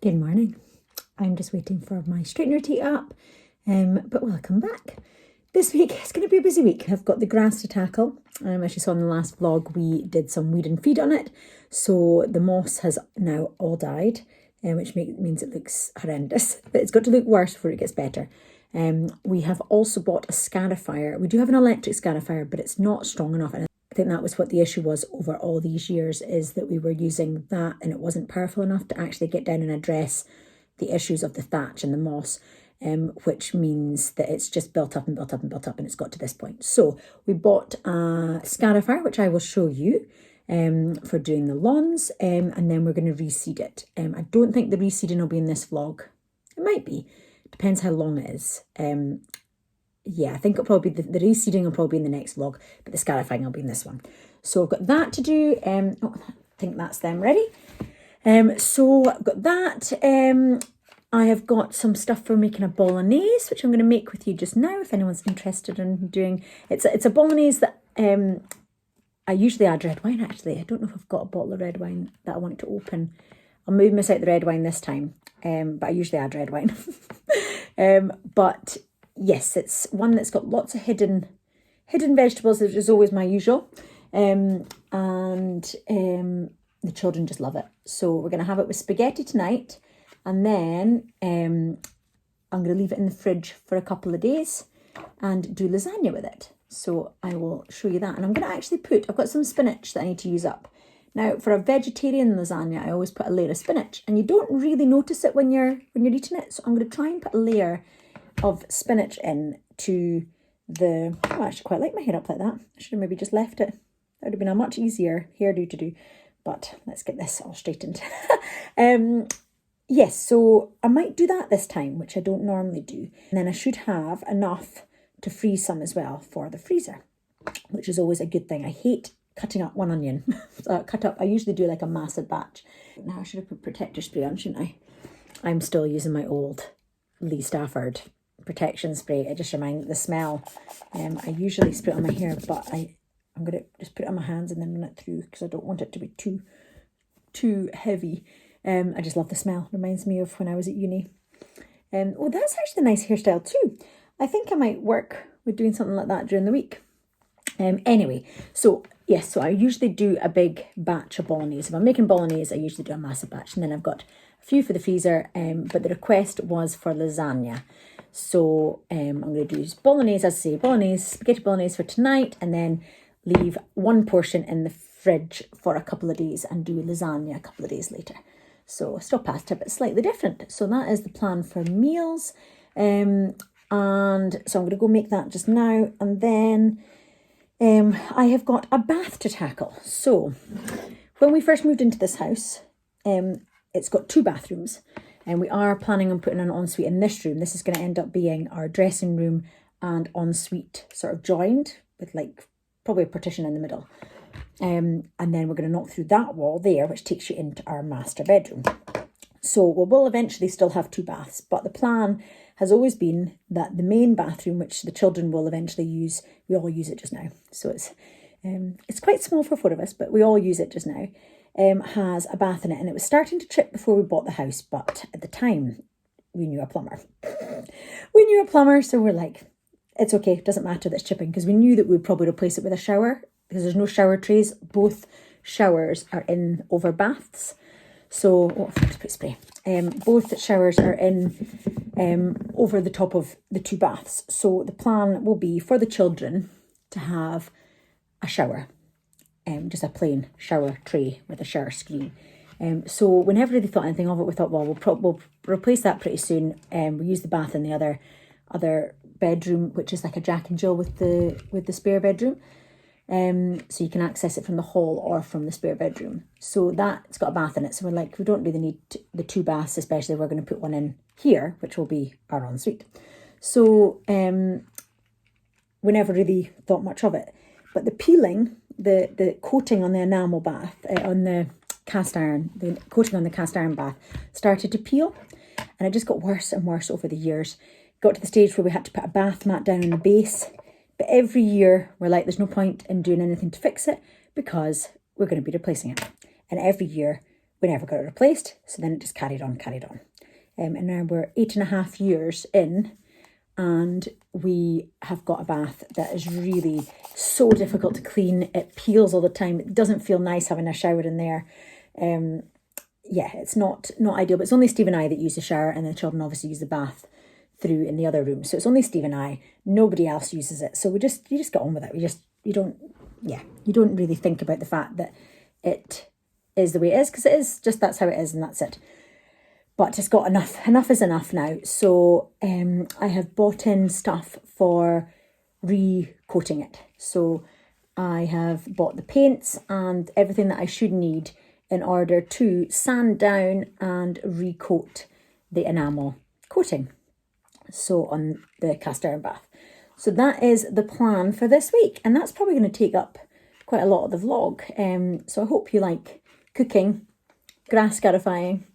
Good morning. I'm just waiting for my straightener to heat up, but welcome back. This week is going to be a busy week. I've got the grass to tackle. As you saw in the last vlog, we did some weed and feed on it. So the moss has now all died, which means it looks horrendous. But it's got to look worse before it gets better. We have also bought a scarifier. We do have an electric scarifier, but it's not strong enough. And I think that was what the issue was over all these years, is that we were using that and it wasn't powerful enough to actually get down and address the issues of the thatch and the moss, which means that it's just built up and built up and built up, and it's got to this point. So we bought a scarifier, which I will show you for doing the lawns, and then we're going to reseed it. I don't think the reseeding will be in this vlog. It might be. Depends how long it is. Yeah, I think it'll probably be the reseeding will probably be in the next vlog, but the scarifying will be in this one. So I've got that to do. I think that's them ready. So I've got that. I have got some stuff for making a bolognese, which I'm going to make with you just now, if anyone's interested in doing. It's a bolognese that I usually add red wine, actually. I don't know if I've got a bottle of red wine that I want to open. I'll maybe miss out the red wine this time, but I usually add red wine. But yes, it's one that's got lots of hidden vegetables, which is always my usual. The children just love it. So we're going to have it with spaghetti tonight. And then I'm going to leave it in the fridge for a couple of days and do lasagna with it. So I will show you that. And I'm going to actually I've got some spinach that I need to use up. Now, for a vegetarian lasagna, I always put a layer of spinach. And you don't really notice it when you're eating it. So I'm going to try and put a layer of spinach in to the... Oh, I actually quite like my hair up like that. I should have maybe just left it. That would have been a much easier hairdo to do. But let's get this all straightened. Yes, so I might do that this time, which I don't normally do. And then I should have enough to freeze some as well for the freezer, which is always a good thing. I hate cutting up one onion. I usually do like a massive batch. Now I should have put protector spray on, shouldn't I? I'm still using my old Lee Stafford protection spray. It just reminds me the smell. I usually spray it on my hair, but I'm going to just put it on my hands and then run it through because I don't want it to be too heavy. I just love the smell. Reminds me of when I was at uni. Oh, that's actually a nice hairstyle too. I think I might work with doing something like that during the week. Anyway, so yes, so I usually do a big batch of bolognese. If I'm making bolognese, I usually do a massive batch. And then I've got a few for the freezer, but the request was for lasagna. So I'm going to do bolognese, as I say, spaghetti bolognese for tonight, and then leave one portion in the fridge for a couple of days and do lasagna a couple of days later. So still pasta, but slightly different. So that is the plan for meals. And so I'm going to go make that just now. And then I have got a bath to tackle. So when we first moved into this house, it's got 2 bathrooms. And we are planning on putting an ensuite in this room. This is going to end up being our dressing room and ensuite sort of joined with like probably a partition in the middle. And then we're going to knock through that wall there, which takes you into our master bedroom. So we will eventually still have 2 baths, but the plan has always been that the main bathroom, which the children will eventually use, we all use it just now. So it's quite small for 4 of us, but we all use it just now, has a bath in it. And it was starting to trip before we bought the house, but at the time we knew a plumber. So we're like, it's okay, it doesn't matter that it's chipping, because we knew that we'd probably replace it with a shower, because there's no shower trays. Both showers are in over baths. So, I forgot to put spray. Both showers are in over the top of the 2 baths. So the plan will be for the children to have a shower, just a plain shower tray with a shower screen. So whenever they thought anything of it, we thought, well, we'll replace that pretty soon. We use the bath in the other bedroom, which is like a Jack and Jill with the spare bedroom. So you can access it from the hall or from the spare bedroom. So it's got a bath in it. So we're like, we don't really need the 2 baths, especially if we're going to put one in here, which will be our ensuite. So we never really thought much of it. But the peeling, the coating on the enamel bath, on the cast iron, the coating on the cast iron bath started to peel. And it just got worse and worse over the years. Got to the stage where we had to put a bath mat down on the base. But every year we're like, there's no point in doing anything to fix it because we're going to be replacing it. And every year we never got it replaced. So then it just carried on. And now we're 8.5 years in, and we have got a bath that is really so difficult to clean. It peels all the time. It doesn't feel nice having a shower in there. Yeah, it's not ideal, but it's only Steve and I that use the shower, and the children obviously use the bath through in the other room. So it's only Steve and I. Nobody else uses it. So you just get on with it. You don't really think about the fact that it is the way it is, because it is just, that's how it is, and that's it. But it's got enough. Enough is enough now. So I have bought in stuff for recoating it. So I have bought the paints and everything that I should need in order to sand down and recoat the enamel coating. So on the cast iron bath. So that is the plan for this week. And that's probably going to take up quite a lot of the vlog. So I hope you like cooking, grass scarifying,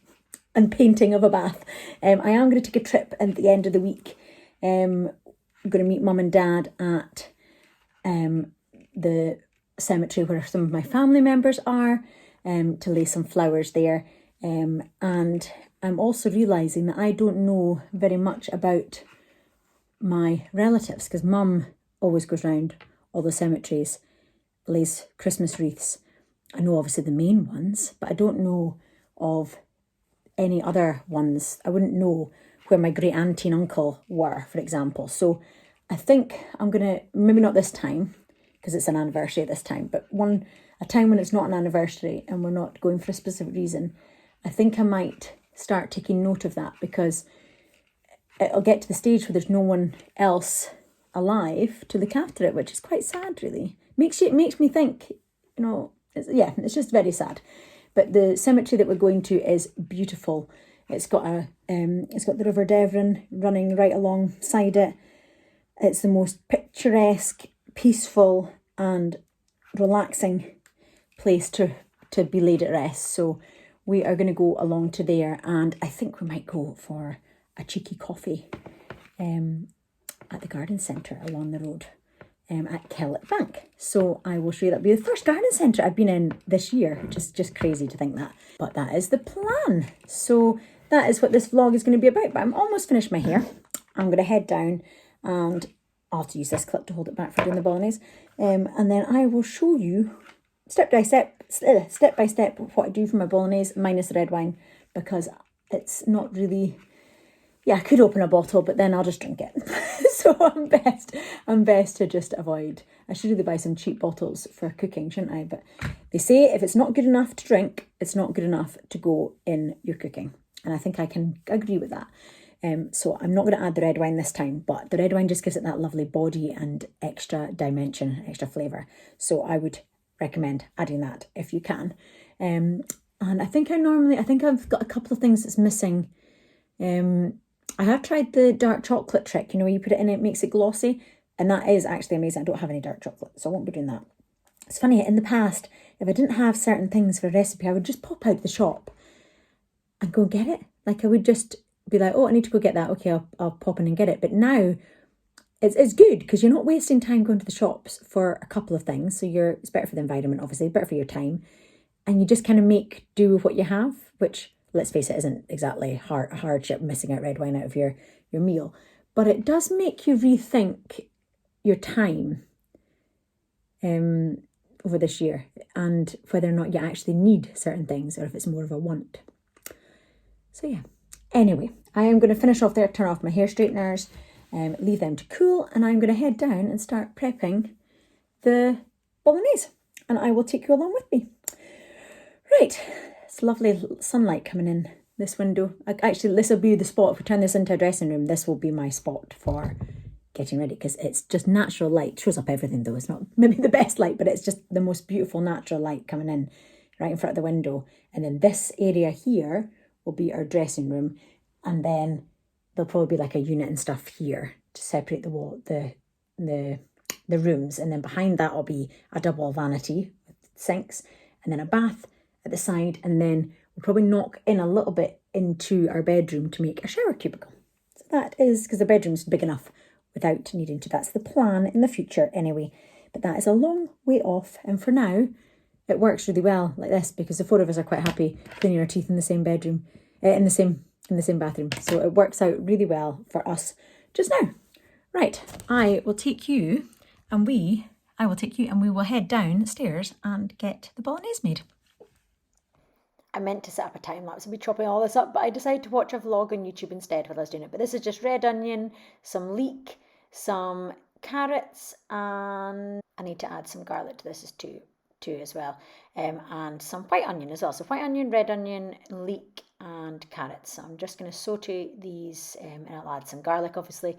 and painting of a bath. I am going to take a trip at the end of the week. I'm going to meet Mum and Dad at the cemetery where some of my family members are, to lay some flowers there. And I'm also realising that I don't know very much about my relatives, because Mum always goes round all the cemeteries, lays Christmas wreaths. I know obviously the main ones, but I don't know of any other ones. I wouldn't know where my great auntie and uncle were, for example. So I think I'm gonna, maybe not this time because it's an anniversary this time, but a time when it's not an anniversary and we're not going for a specific reason, I think I might start taking note of that, because it'll get to the stage where there's no one else alive to look after it, which is quite sad, really. It makes me think, it's just very sad. But the cemetery that we're going to is beautiful. It's got the River Devon running right alongside it. It's the most picturesque, peaceful, and relaxing place to be laid at rest. So we are going to go along to there, and I think we might go for a cheeky coffee at the garden centre along the road. At Kellett Bank. So I will show you, that'll be the first garden centre I've been in this year, which is just crazy to think that. But that is the plan. So that is what this vlog is going to be about. But I'm almost finished my hair. I'm going to head down, and I'll have to use this clip to hold it back for doing the bolognese. And then I will show you step by step what I do for my bolognese, minus the red wine, because it's not really... Yeah, I could open a bottle, but then I'll just drink it. So I'm best to just avoid. I should really buy some cheap bottles for cooking, shouldn't I? But they say if it's not good enough to drink, it's not good enough to go in your cooking. And I think I can agree with that. So I'm not going to add the red wine this time, but the red wine just gives it that lovely body and extra dimension, extra flavour. So I would recommend adding that if you can. And I think I've got a couple of things that's missing. I have tried the dark chocolate trick, where you put it in, it makes it glossy, and that is actually amazing. I don't have any dark chocolate, so I won't be doing that. It's funny, in the past, if I didn't have certain things for a recipe, I would just pop out the shop and go get it. Like, I would just be like, oh, I need to go get that. Okay, I'll pop in and get it. But now, it's good, because you're not wasting time going to the shops for a couple of things. So it's better for the environment, obviously, better for your time. And you just kind of make do with what you have, which... let's face it, isn't exactly a hardship missing out red wine out of your meal. But it does make you rethink your time over this year, and whether or not you actually need certain things, or if it's more of a want. So yeah. Anyway, I am going to finish off there, turn off my hair straighteners, leave them to cool, and I'm going to head down and start prepping the bolognese. And I will take you along with me. Right. It's lovely sunlight coming in this window. Actually, this will be the spot. If we turn this into a dressing room, this will be my spot for getting ready, because it's just natural light. It shows up everything though. It's not maybe the best light, but it's just the most beautiful natural light coming in right in front of the window. And then this area here will be our dressing room. And then there'll probably be like a unit and stuff here to separate the rooms. And then behind that will be a double vanity with sinks, and then a bath at the side, and then we'll probably knock in a little bit into our bedroom to make a shower cubicle. So that is, because the bedroom's big enough without needing to. That's the plan in the future anyway, but that is a long way off, and for now it works really well like this, because the four of us are quite happy cleaning our teeth in the same bedroom, in the same bathroom. So it works out really well for us just now. Right, I will take you and we will head downstairs and get the bolognese made. I meant to set up a time lapse and be chopping all this up, but I decided to watch a vlog on YouTube instead while I was doing it. But this is just red onion, some leek, some carrots, and I need to add some garlic to this too as well, and some white onion as well. So white onion, red onion, leek, and carrots. So I'm just going to saute these, and I'll add some garlic, obviously.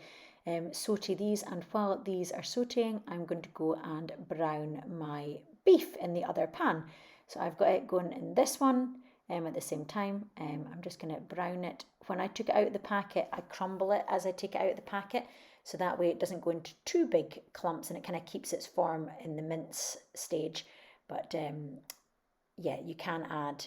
Saute these, and while these are sauteing, I'm going to go and brown my beef in the other pan. So I've got it going in this one at the same time. I'm just going to brown it. When I took it out of the packet, I crumble it as I take it out of the packet, so that way it doesn't go into too big clumps and it kind of keeps its form in the mince stage. But yeah, you can add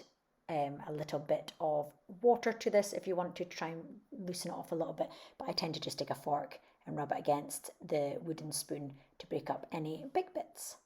a little bit of water to this if you want to try and loosen it off a little bit, but I tend to just take a fork and rub it against the wooden spoon to break up any big bits.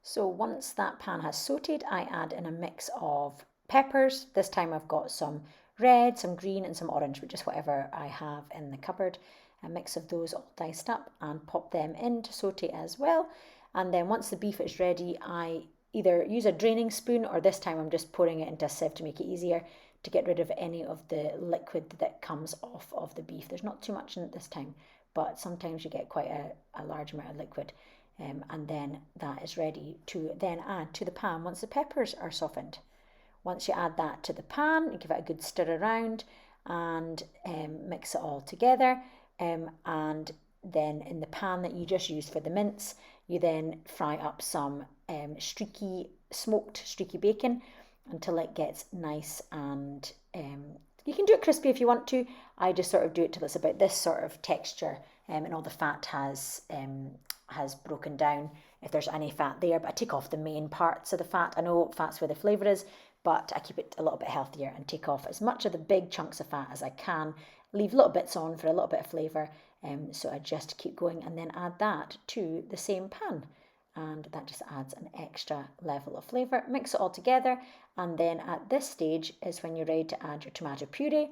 So once that pan has sauteed, I add in a mix of peppers. This time I've got some red, some green and some orange, but just whatever I have in the cupboard. A mix of those all diced up, and pop them in to saute as well. And then once the beef is ready, I either use a draining spoon, or this time I'm just pouring it into a sieve to make it easier to get rid of any of the liquid that comes off of the beef. There's not too much in it this time, but sometimes you get quite a large amount of liquid. And then that is ready to then add to the pan once the peppers are softened. Once you add that to the pan, you give it a good stir around and mix it all together. And then in the pan that you just used for the mince, you then fry up some smoked streaky bacon until it gets nice, and you can do it crispy if you want to. I just sort of do it till it's about this sort of texture, and all the fat has broken down if there's any fat there, but I take off the main parts of the fat. I know fat's where the flavour is, but I keep it a little bit healthier and take off as much of the big chunks of fat as I can, leave little bits on for a little bit of flavour. So I just keep going and then add that to the same pan, and that just adds an extra level of flavour. Mix it all together, and then at this stage is when you're ready to add your tomato puree.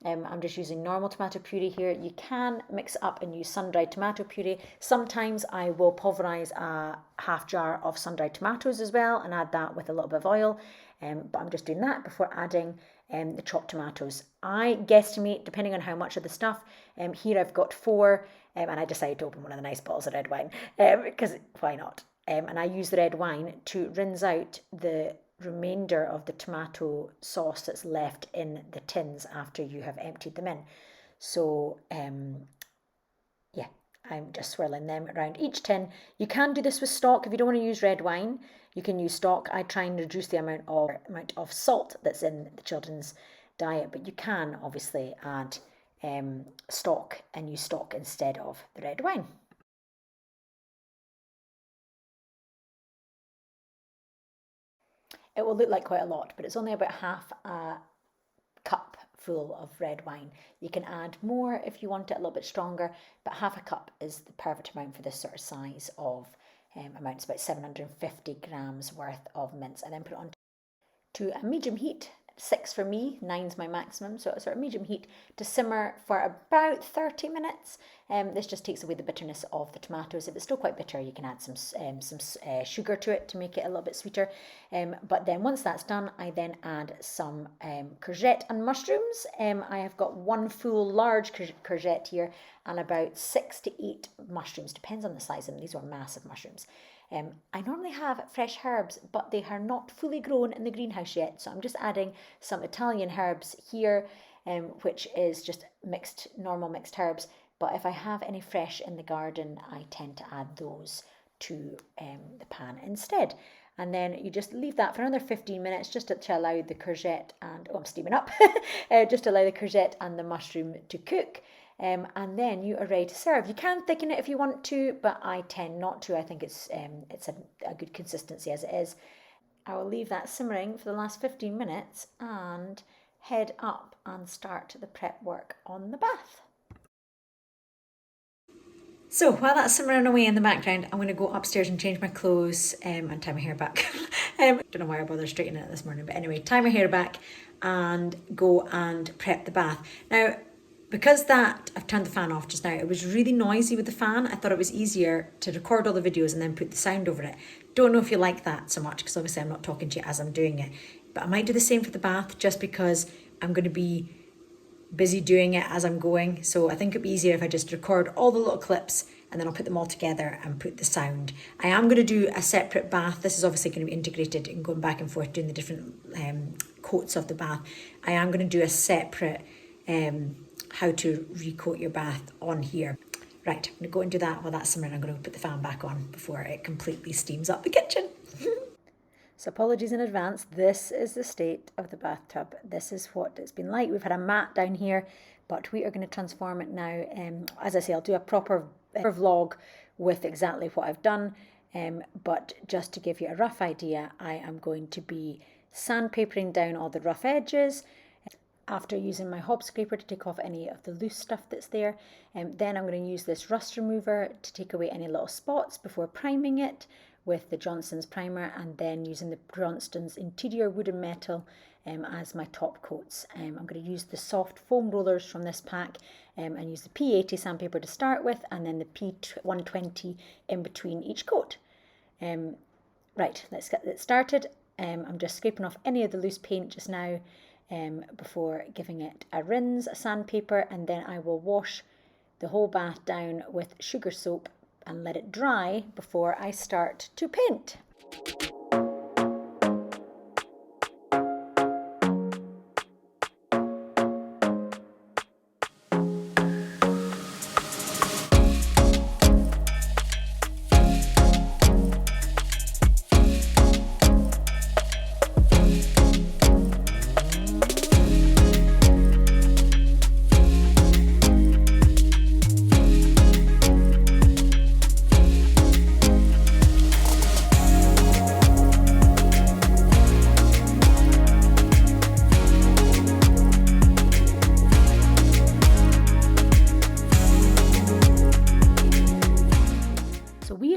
I'm just using normal tomato puree here. You can mix it up and use sun-dried tomato puree. Sometimes I will pulverise a half jar of sun-dried tomatoes as well and add that with a little bit of oil, but I'm just doing that before adding the chopped tomatoes. I guesstimate, depending on how much of the stuff, here I've got 4, and I decided to open one of the nice bottles of red wine, because why not? And I use the red wine to rinse out the remainder of the tomato sauce that's left in the tins after you have emptied them in. So yeah, I'm just swirling them around each tin. You can do this with stock if you don't want to use red wine. You can use stock. I try and reduce the amount of salt that's in the children's diet, but you can obviously add stock and use stock instead of the red wine. It will look like quite a lot, but it's only about half a cup full of red wine. You can add more if you want it a little bit stronger, but half a cup is the perfect amount for this sort of size of amount. It's about 750 grams worth of mince. I then put it on to a medium heat. 6 for me, 9's my maximum, so a sort of medium heat to simmer for about 30 minutes. This just takes away the bitterness of the tomatoes. If it's still quite bitter, you can add some sugar to it to make it a little bit sweeter. But then once that's done, I then add some courgette and mushrooms. I have got 1 full large courgette here and about 6 to 8 mushrooms, depends on the size of them. These are massive mushrooms. I normally have fresh herbs, but they are not fully grown in the greenhouse yet, so I'm just adding some Italian herbs here, which is just normal mixed herbs. But if I have any fresh in the garden, I tend to add those to the pan instead. And then you just leave that for another 15 minutes just to allow the courgette and, I'm steaming up, just to allow the courgette and the mushroom to cook. And then you are ready to serve. You can thicken it if you want to, but I tend not to. I think it's a good consistency as it is. I will leave that simmering for the last 15 minutes and head up and start the prep work on the bath. So while that's simmering away in the background, I'm going to go upstairs and change my clothes and tie my hair back. Don't know why I bothered straightening it this morning, but anyway, tie my hair back and go and prep the bath. Now, because I've turned the fan off just now, it was really noisy with the fan. I thought it was easier to record all the videos and then put the sound over it. Don't know if you like that so much, because obviously I'm not talking to you as I'm doing it. But I might do the same for the bath, just because I'm going to be busy doing it as I'm going. So I think it'd be easier if I just record all the little clips and then I'll put them all together and put the sound. I am going to do a separate bath. This is obviously going to be integrated and going back and forth doing the different coats of the bath. I am going to do a separate how to recoat your bath on here. Right, I'm going to go and do that while that's simmering. I'm going to put the fan back on before it completely steams up the kitchen. So apologies in advance. This is the state of the bathtub. This is what it's been like. We've had a mat down here, but we are going to transform it now. As I say, I'll do a proper vlog with exactly what I've done. But just to give you a rough idea, I am going to be sandpapering down all the rough edges after using my hob scraper to take off any of the loose stuff that's there. Then I'm going to use this rust remover to take away any little spots before priming it with the Johnson's primer, and then using the Johnson's interior wood and metal as my top coats. I'm going to use the soft foam rollers from this pack and use the P80 sandpaper to start with, and then the P120 in between each coat. Right, let's get it started. I'm just scraping off any of the loose paint just now before giving it a rinse, a sandpaper, and then I will wash the whole bath down with sugar soap and let it dry before I start to paint.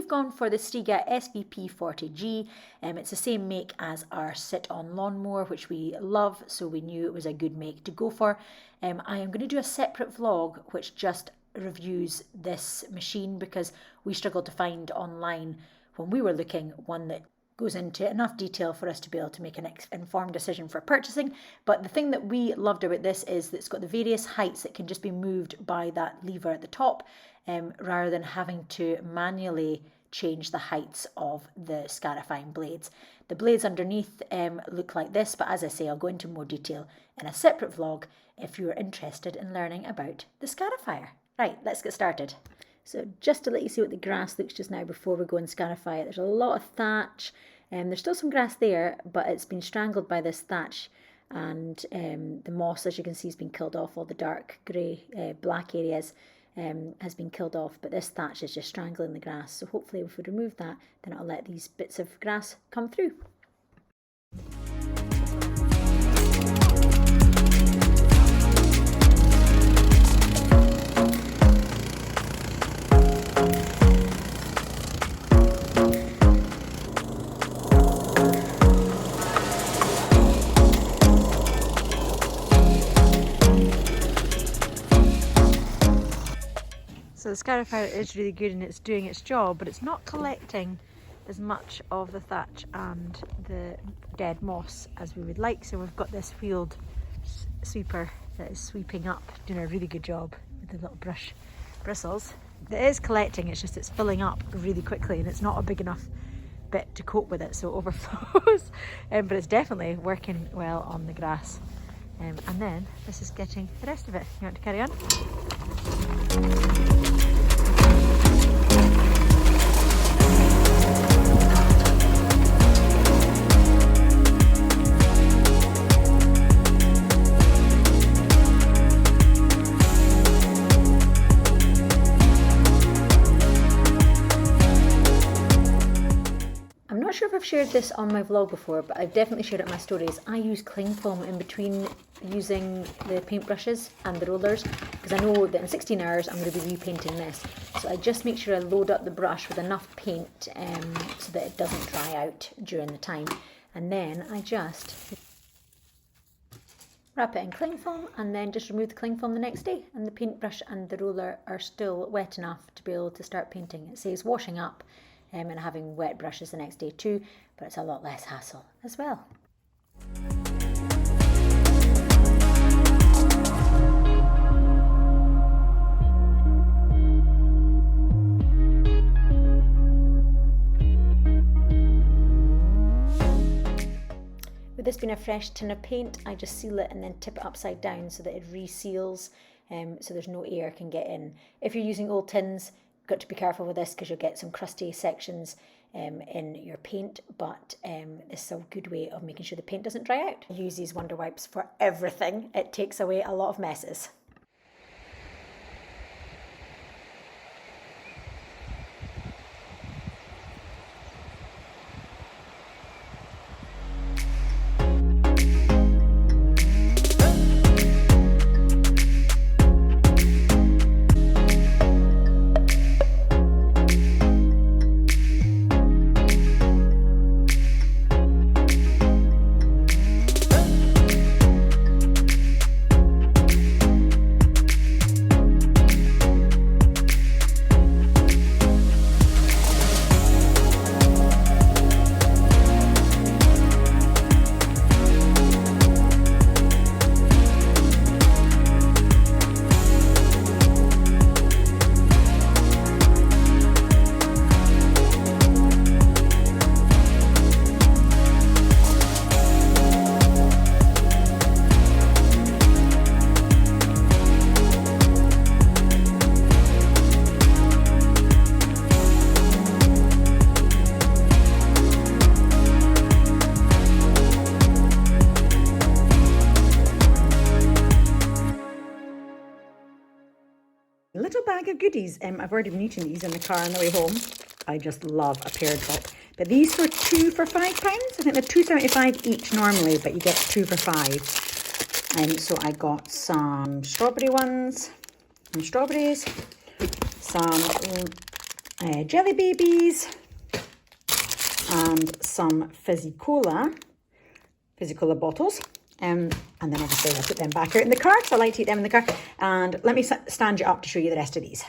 Gone for the Stiga SVP 40G. It's the same make as our sit-on lawnmower, which we love, so we knew it was a good make to go for. I am going to do a separate vlog which just reviews this machine, because we struggled to find online when we were looking one that goes into enough detail for us to be able to make an informed decision for purchasing. But the thing that we loved about this is that it's got the various heights that can just be moved by that lever at the top, rather than having to manually change the heights of the Scarifying blades. The blades underneath look like this, but as I say, I'll go into more detail in a separate vlog if you're interested in learning about the Scarifier. Right, let's get started. So just to let you see what the grass looks just now before we go and Scarify it, there's a lot of thatch, and there's still some grass there, but it's been strangled by this thatch, and the moss, as you can see, has been killed off. All the dark grey, black areas has been killed off, but this thatch is just strangling the grass. So hopefully if we remove that, then it'll let these bits of grass come through. So the Scarifier is really good and it's doing its job, but it's not collecting as much of the thatch and the dead moss as we would like. So we've got this wheeled sweeper that is sweeping up, doing a really good job with the little brush bristles. It is collecting, it's just it's filling up really quickly and it's not a big enough bit to cope with it, so it overflows. But it's definitely working well on the grass. And then this is getting the rest of it. You want to carry on? not sure if I've shared this on my vlog before, but I've definitely shared it in my stories. I use cling film in between using the paintbrushes and the rollers, because I know that in 16 hours I'm going to be repainting this. So I just make sure I load up the brush with enough paint so that it doesn't dry out during the time. And then I just wrap it in cling film and then just remove the cling film the next day, and the paintbrush and the roller are still wet enough to be able to start painting. It saves washing up and having wet brushes the next day too, but it's a lot less hassle as well. With this being a fresh tin of paint, I just seal it and then tip it upside down so that it reseals, so there's no air can get in. If you're using old tins, you've got to be careful with this because you'll get some crusty sections in your paint, but this is a good way of making sure the paint doesn't dry out. I use these Wonder Wipes for everything. It takes away a lot of messes. Little bag of goodies. I've already been eating these in the car on the way home. I just love a pear drop. But these were 2 for £5. I think they're £2.75 each normally, but you get 2 for £5. So I got some strawberry ones, some strawberries, some jelly babies, and some fizzy cola bottles. And then obviously I put them back out in the car because I like to eat them in the car. And let me stand you up to show you the rest of these.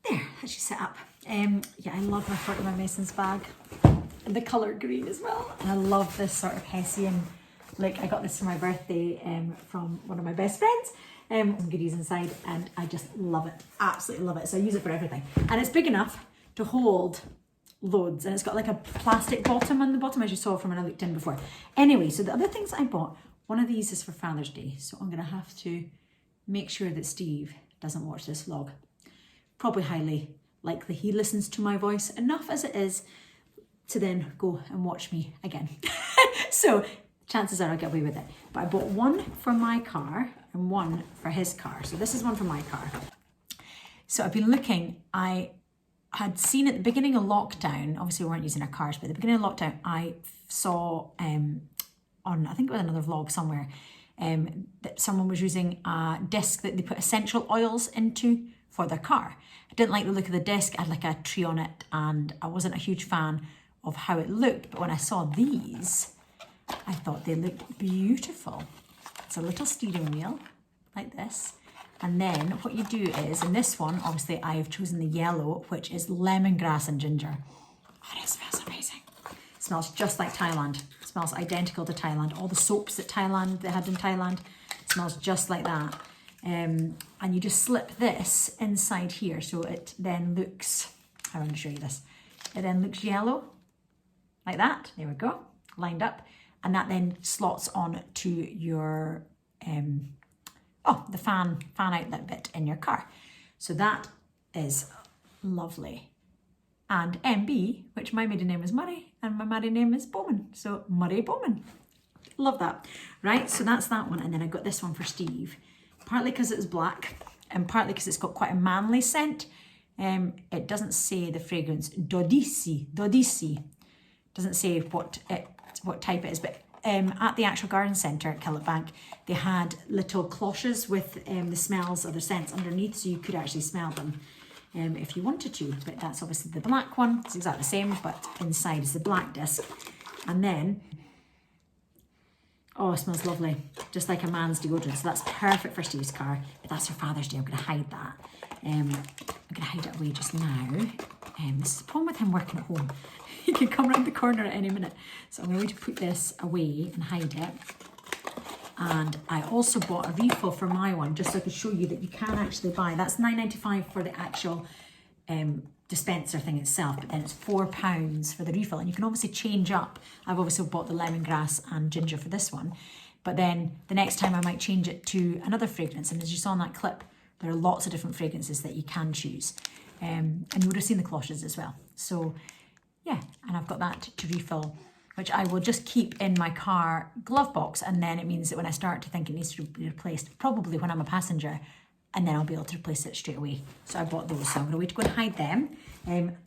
There, that's you set up. Yeah, I love my Fortnum & Mason's bag. And the colour green as well. And I love this sort of Hessian look. I got this for my birthday from one of my best friends. Some goodies inside, and I just love it. Absolutely love it. So I use it for everything. And it's big enough to hold loads, and it's got like a plastic bottom on the bottom, as you saw from when I looked in before. Anyway, so the other things I bought, one of these is for Father's Day, so I'm gonna have to make sure that Steve doesn't watch this vlog. Probably highly likely he listens to my voice enough as it is to then go and watch me again. So chances are I'll get away with it. But I bought one for my car and one for his car. So this is one for my car. So I've been looking, I had seen at the beginning of lockdown, obviously we weren't using our cars, but at the beginning of lockdown, I saw on, I think it was another vlog somewhere, that someone was using a disc that they put essential oils into for their car. I didn't like the look of the disc. I had like a tree on it, and I wasn't a huge fan of how it looked. But when I saw these, I thought they looked beautiful. It's a little steering wheel like this. And then what you do is, in this one, obviously I've chosen the yellow, which is lemongrass and ginger. Oh, it smells amazing. It smells just like Thailand. It smells identical to Thailand. All the soaps that they had in Thailand, it smells just like that. And you just slip this inside here, so it then looks, I want to show you this. It then looks yellow, like that. There we go, lined up. And that then slots on to your the fan outlet bit in your car. So that is lovely. And MB, which my maiden name is Murray and my married name is Bowman. So Murray Bowman. Love that. Right, so that's that one. And then I got this one for Steve. Partly because it was black and partly because it's got quite a manly scent. It doesn't say the fragrance, Dodici. Doesn't say what type it is, but at the actual garden centre at Killickbank, they had little cloches with the smells of the scents underneath, so you could actually smell them if you wanted to. But that's obviously the black one. It's exactly the same, but inside is the black disc. And then, oh, it smells lovely, just like a man's deodorant. So that's perfect for Steve's car. But that's for Father's Day. I'm going to hide that. I'm going to hide it away just now. This is the problem with him working at home. He can come around the corner at any minute. So I'm going to put this away and hide it. And I also bought a refill for my one, just so I could show you that you can actually buy. That's £9.95 for the actual dispenser thing itself, but then it's £4 for the refill. And you can obviously change up. I've obviously bought the lemongrass and ginger for this one. But then the next time I might change it to another fragrance. And as you saw in that clip, there are lots of different fragrances that you can choose. And you would have seen the cloches as well. So yeah, and I've got that to refill, which I will just keep in my car glove box. And then it means that when I start to think it needs to be replaced, probably when I'm a passenger, and then I'll be able to replace it straight away. So I bought those, so I'm going to wait to go and hide them.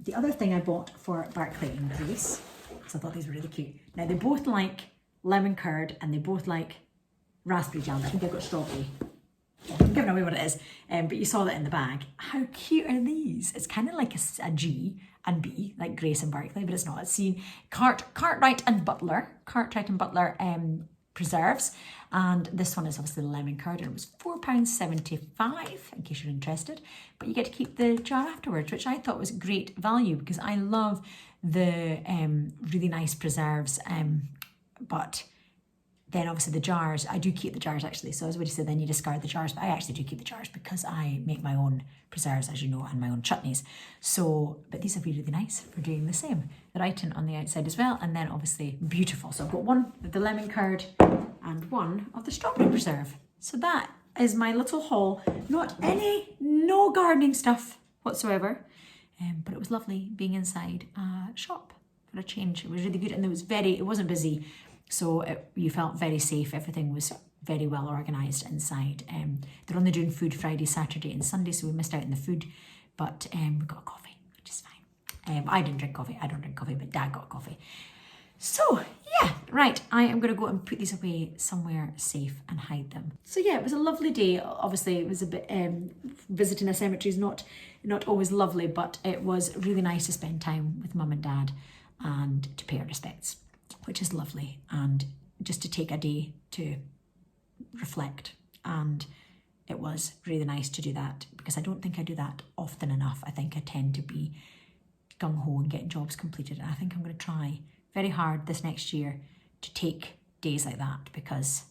The other thing I bought for Barclay and Grace, because I thought these were really cute. Now they both like lemon curd and they both like raspberry jam. I think I've got strawberry. I'm giving away what it is, but you saw that in the bag. How cute are these? It's kind of like a G and B, like Grace and Barclay, but it's not. It's seen Cartwright and Butler preserves, and this one is obviously the lemon curd, and it was £4.75 in case you're interested. But you get to keep the jar afterwards, which I thought was great value because I love the really nice preserves, but then obviously the jars, I do keep the jars actually. So as would say, then you discard the jars, but I actually do keep the jars because I make my own preserves, as you know, and my own chutneys. So, but these are really nice for doing the same. The writing on the outside as well, and then obviously beautiful. So I've got one of the lemon curd and one of the strawberry preserve. So that is my little haul. No gardening stuff whatsoever, but it was lovely being inside a shop for a change. It was really good, and it wasn't busy. So you felt very safe. Everything was very well organised inside. They're only doing food Friday, Saturday and Sunday, so we missed out on the food. But we got a coffee, which is fine. I didn't drink coffee. I don't drink coffee, but Dad got coffee. So, yeah, right. I am going to go and put these away somewhere safe and hide them. So, yeah, it was a lovely day. Obviously, it was a bit... visiting a cemetery is not always lovely, but it was really nice to spend time with Mum and Dad and to pay our respects, which is lovely, and just to take a day to reflect. And it was really nice to do that because I don't think I do that often enough. I think I tend to be gung-ho and get jobs completed, and I think I'm going to try very hard this next year to take days like that because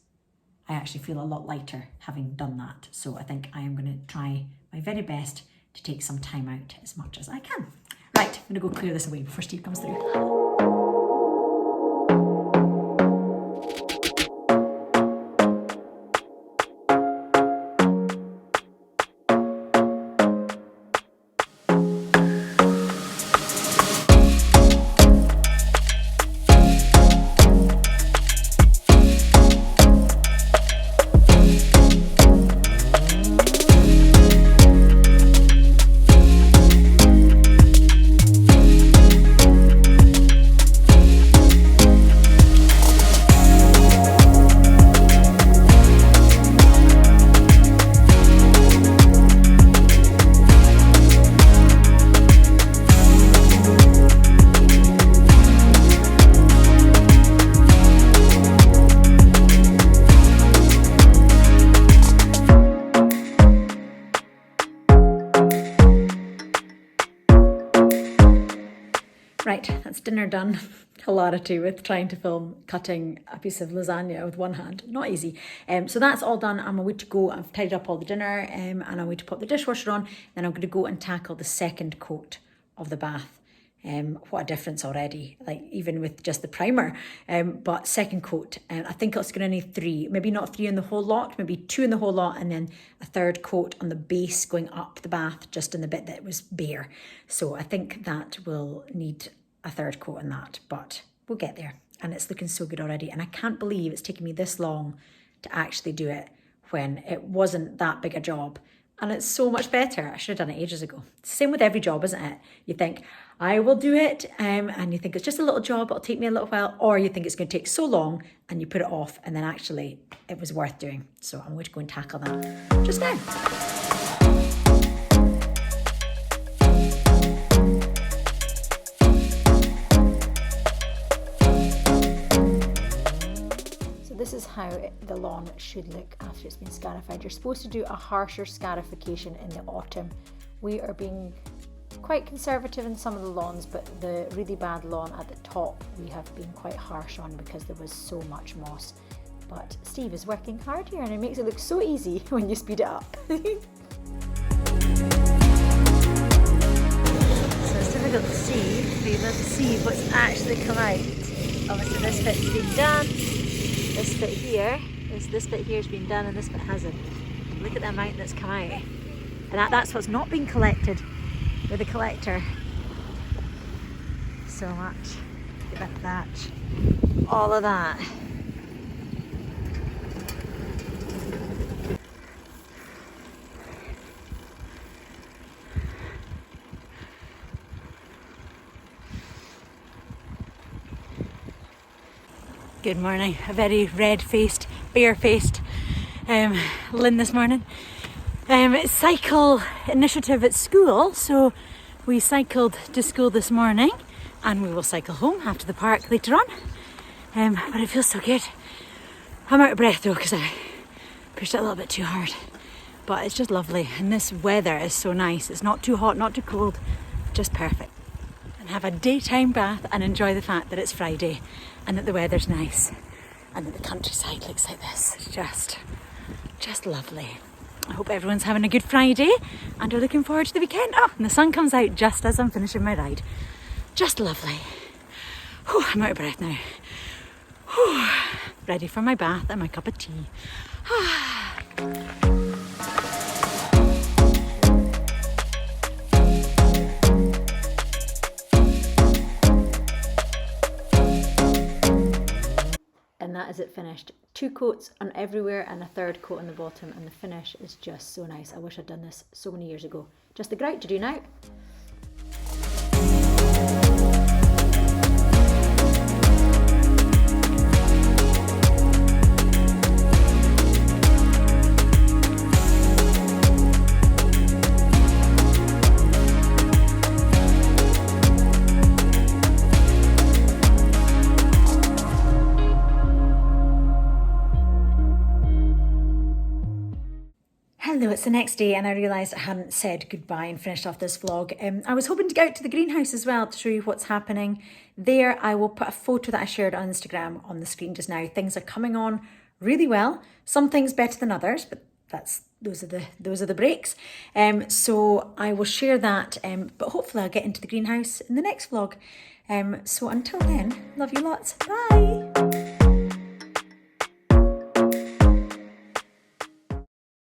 I actually feel a lot lighter having done that. So I think I am going to try my very best to take some time out as much as I can. Right, I'm going to go clear this away before Steve comes through. Right, that's dinner done. Hilarity with trying to film cutting a piece of lasagna with one hand. Not easy. So that's all done. I'm away to go. I've tidied up all the dinner and I'm away to put the dishwasher on. Then I'm going to go and tackle the second coat of the bath. What a difference already, like even with just the primer. But second coat, I think it's going to need 3, maybe not 3 in the whole lot, maybe 2 in the whole lot, and then a third coat on the base going up the bath, just in the bit that was bare. So I think that will need a third coat on that, but we'll get there. And it's looking so good already. And I can't believe it's taken me this long to actually do it when it wasn't that big a job. and it's so much better. I should have done it ages ago. It's the same with every job, isn't it? You think, I will do it, and you think it's just a little job, it'll take me a little while, or you think it's going to take so long and you put it off, and then actually it was worth doing. So I'm going to go and tackle that just now. This is how the lawn should look after it's been scarified. You're supposed to do a harsher scarification in the autumn. We are being quite conservative in some of the lawns, but the really bad lawn at the top we have been quite harsh on because there was so much moss. But Steve is working hard here and it makes it look so easy when you speed it up. So it's difficult to see, but you'll be able to see what's actually come out. Obviously this bit's been done. This bit here, this bit here has been done and this bit hasn't. Look at the amount that's come out. And that's what's not been collected with the collector. So much. Look at that. All of that. Good morning. A very red-faced, bare-faced Lynn this morning. Cycle initiative at school, so we cycled to school this morning and we will cycle home after the park later on. But it feels so good. I'm out of breath though because I pushed it a little bit too hard. But it's just lovely and this weather is so nice. It's not too hot, not too cold, just perfect. And have a daytime bath and enjoy the fact that it's Friday and that the weather's nice and that the countryside looks like this. It's just lovely. I hope everyone's having a good Friday and are looking forward to the weekend. Oh, and the sun comes out just as I'm finishing my ride. Just lovely. Whew, I'm out of breath now. Whew, ready for my bath and my cup of tea. And that is it finished. 2 coats on everywhere and a 3rd coat on the bottom, and the finish is just so nice. I wish I'd done this so many years ago. Just the grout to do now. Hello, it's the next day and I realised I hadn't said goodbye and finished off this vlog. I was hoping to get out to the greenhouse as well to show you what's happening there. I will put a photo that I shared on Instagram on the screen just now. Things are coming on really well. Some things better than others, but those are the breaks. So I will share that, but hopefully I'll get into the greenhouse in the next vlog. So until then, love you lots. Bye.